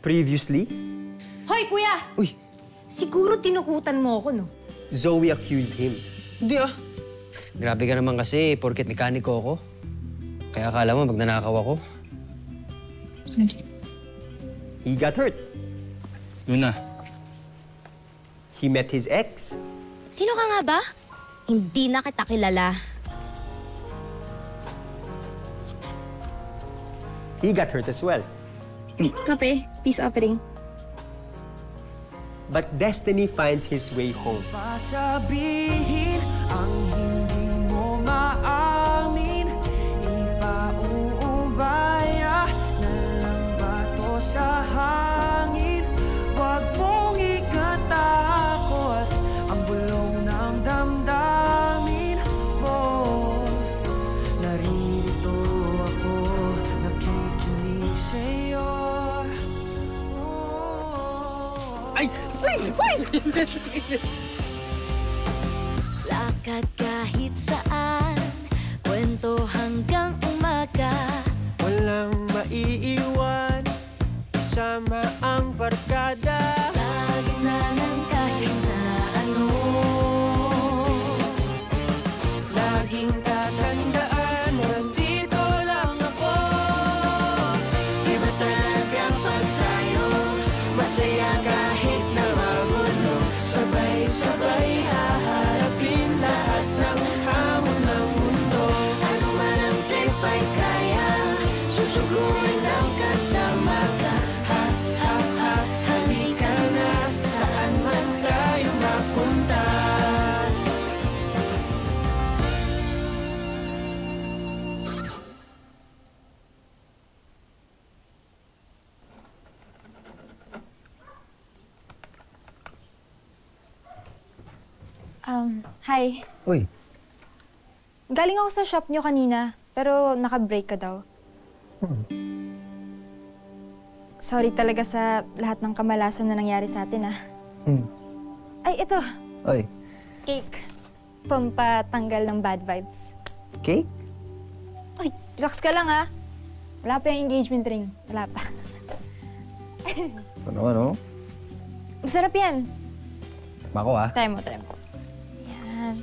Previously, Hoy, kuya! Uy, Siguro tinukutan mo ako, no? Zoe accused him. hindi ah. Grabe ka naman kasi, porket mekaniko ako. Kaya akala mo magnanakaw ako. Sorry. He got hurt. Luna, He met his ex. Sino ka nga ba? Hindi na kita kilala. He got hurt as well. Kape, peace offering. But destiny finds his way home. Pasabihin ang hindi mo maamin, ipauubaya na lang bato sa hangin. Huwag mong ikatakot ang bulong ng damdamin mo. Naririto ako, nakikinig sa'yo. Ay! Lakad kahit saan, kwento hanggang umaga. Walang maiiwan, sama ang barkada. Sa gitna ng kahit na ano. Laging tatandaan, nandito lang ako. Iba talagang pag tayo, masaya kahit na magulo. Sabay-sabay haharapin lahat ng hamon ng mundo. Ano man ang trip ay kaya, susugurin ang kasama ka. Ha, ha, ha, halika na, saan man tayo mapunta. Hi. Uy, Galing ako sa shop nyo kanina, pero naka-break ka daw. Sorry talaga sa lahat ng kamalasan na nangyari sa atin, ah. Ay, ito. Uy, Cake. Pampatanggal ng bad vibes. cake? Uy, relax ka lang, ah. Wala pa yung engagement ring. Wala pa. Ano? Masarap yan. Mako ah. Try mo, try mo. Yan.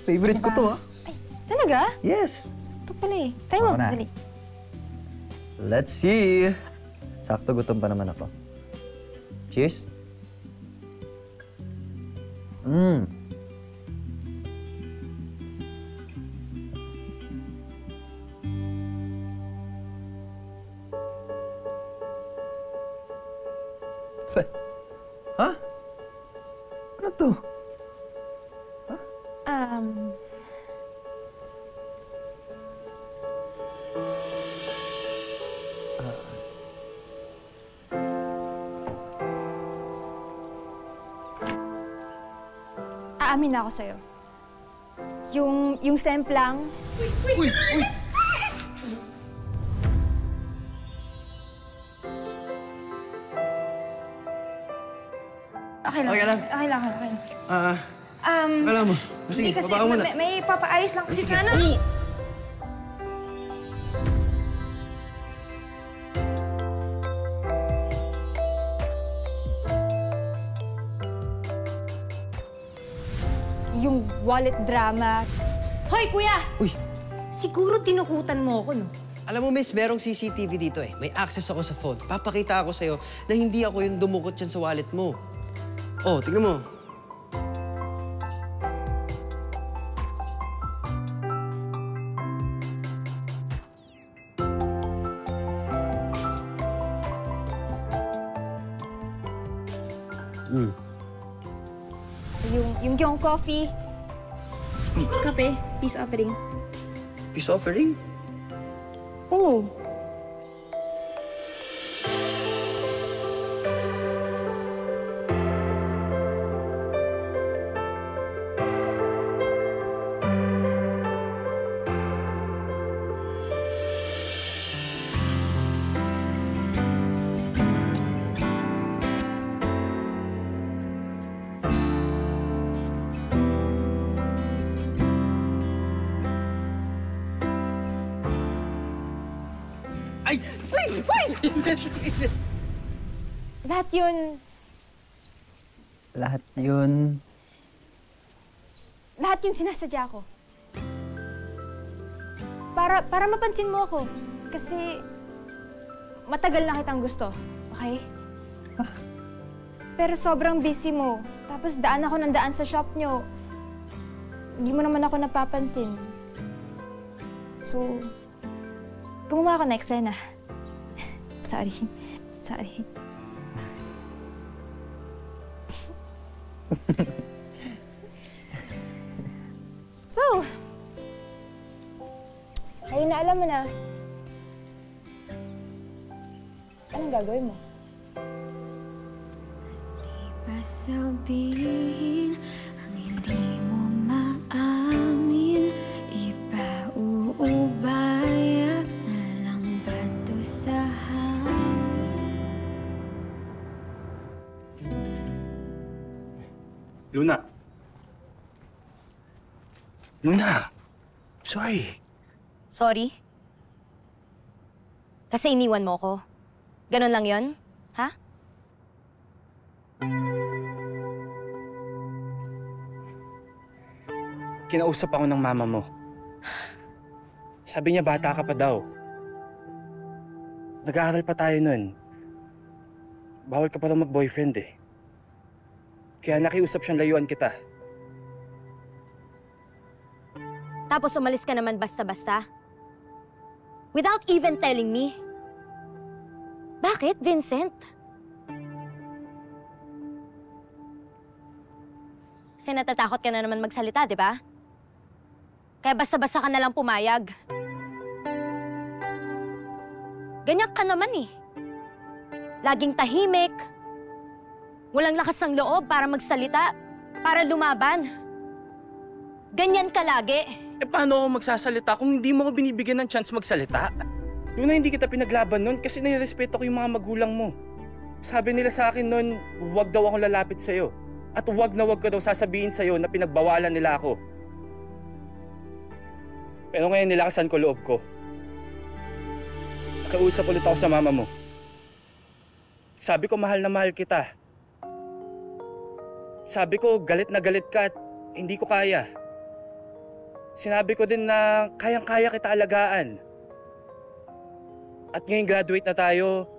Favorite ko to ah. Ay, talaga? Yes. Ito pala eh. Try mo, Ako na. dali. Let's see. Sakto gutom pa naman ako. Cheers. Ha? Ano to? Aamin na ako sa'yo. Yung semplang, Uy! okay lang. Okay lang. Okay lang. Akala mo. Sige, Hindi kasi, baba ka muna. may papaayos lang kasi sana. Yung wallet drama. Hoy, kuya! Uy! Siguro tinukutan mo ako, no? Alam mo, miss, merong CCTV dito eh. May access ako sa phone. Papakita ako sa'yo na hindi ako yung dumukot dyan sa wallet mo. Oh, tignan mo. Yung coffee. Kape, peace offering. Peace offering? Oo. Lahat yun, Lahat yun... lahat yun sinasadya ko. Para mapansin mo ako. Kasi matagal na kitang gusto, okay? Pero sobrang busy mo. Tapos daan ako ng daan sa shop nyo. Hindi mo naman ako napapansin. So, gumawa ako na eksena. Sorry. Sorry. So, ayun na, alam mo na. Anong gagawin mo? Sabihin ang hindi mo maamin, ipauubaya na lang ba to sa hangin? Luna. Luna! Sorry. Sorry? Kasi iniwan mo ko. Ganon lang yon, ha? Kinausap ako ng mama mo. Sabi niya bata ka pa daw. Nag-aaral pa tayo nun. Bawal ka pa daw mag-boyfriend eh. Kaya nakiusap siyang layuan kita. Tapos umalis ka naman basta-basta? Without even telling me? Bakit, Vincent? Kasi natatakot ka na naman magsalita, di ba? Kaya basta-basta ka na lang pumayag. Ganyan ka naman eh. Laging tahimik. Walang lakas ng loob para magsalita, para lumaban. Ganyan ka lagi. Eh paano ako magsasalita kung hindi mo ko binibigyan ng chance magsalita? Luna, hindi kita pinaglaban nun kasi nairespeto ko yung mga magulang mo. Sabi nila sa akin nun, huwag daw akong lalapit sa'yo. At huwag na huwag ko daw sasabihin sa'yo na pinagbawalan nila ako. Pero ngayon nilakasan ko loob ko. Nakausap ulit ako sa mama mo. Sabi ko mahal na mahal kita. Sabi ko galit na galit ka at hindi ko kaya. Sinabi ko din na kayang-kaya kita alagaan. At ngayon graduate na tayo,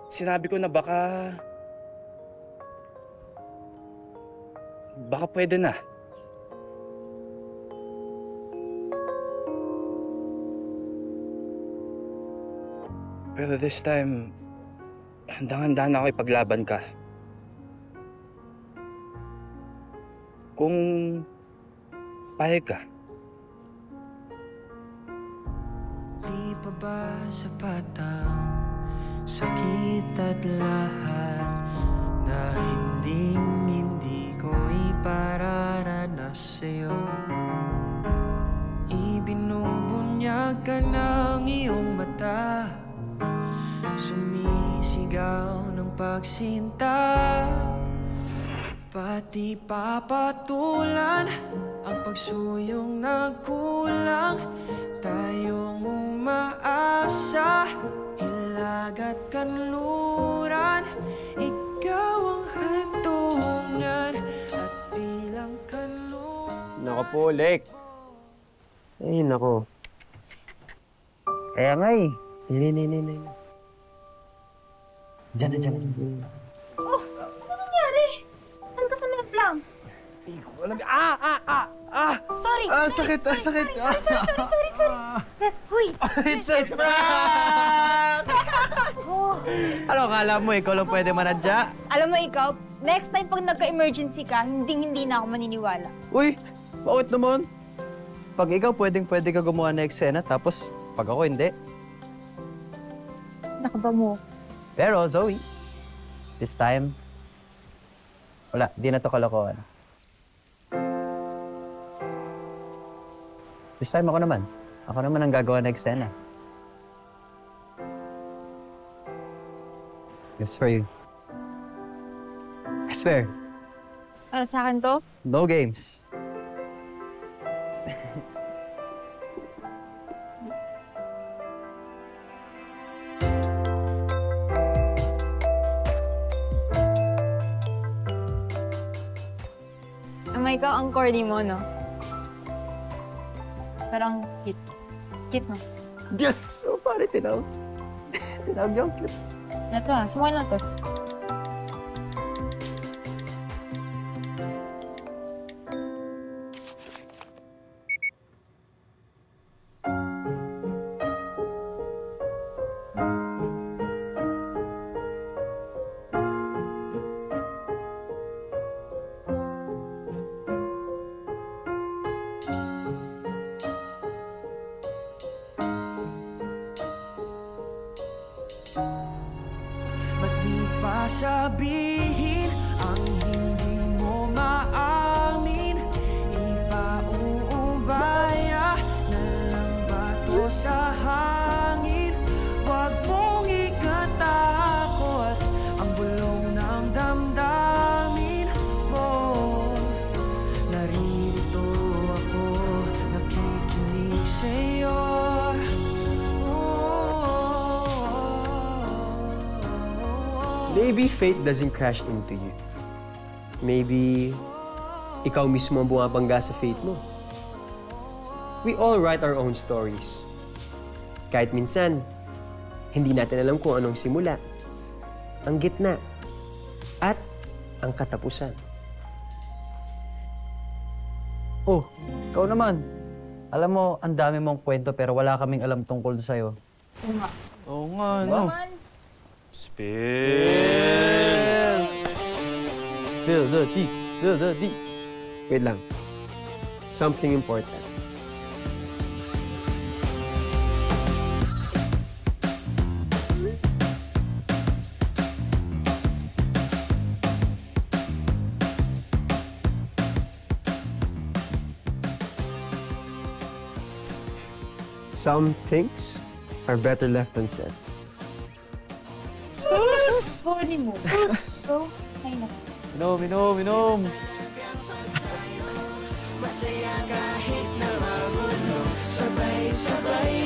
sinabi ko na baka pwede na. Pero this time, handang-handa na ako ipaglaban ka. Kung payag ka. Di pa ba sapat ang sakit at lahat na hindi ko ipararanas sa'yo? Ibinubunyag ka ng iyong mata, sumisigaw ng pagsinta, pati papatulan ang pagsuyong nagkulang. Tayong umaasa, hilag at kanluran, ikaw ang hantungan at bilang kanluran. Nako po, Lek. Ay, nako. Kaya nga eh. Nini. Diyan na. Oh, ano nangyari? Ano ka sa minaplang? Hindi ko alam. Sorry! Sakit. Sorry! Huy! It's a prank! Ano, kala mo ikaw lang pwede manadya? Alam mo ikaw, next time pag nagka-emergency ka, hindi na ako maniniwala. Uy, bakit naman? Pag ikaw pwede ka gumawa ng eksena, tapos pag ako hindi. Nakaba mo. Pero, Zoe, this time, wala, di na to kalokohan. This time ako naman. Ako naman ang gagawa ng eksena. This for you. I swear, Ano sa akin to? no games. ikaw ang corny mo, no? Parang cute. Cute, no? Yes! Oh, pare, tinawag. Tinawag yung cute. Ito ah, sumuha na to. Ba't di pa sabihin ang hindi mo maamin? Ipauubaya na lang ba to sa hangin? Huwag mong ikatakot ang bulong ng damdamin mo. Naririto ako, nakikinig sa'yo. Maybe fate doesn't crash into you. Maybe ikaw mismo ang bumabangga sa fate mo. We all write our own stories. Kahit minsan, hindi natin alam kung anong simula, ang gitna, at ang katapusan. Oh, ikaw naman. Alam mo, ang dami mong kwento pero wala kaming alam tungkol sa'yo. Oo nga, no? Spill! Spill the tea. Spill the tea. Wait lang. Something important. Some things are better left unsaid. Corny mo. So, ay na. Minom. Masaya kahit na magulo, sabay-sabay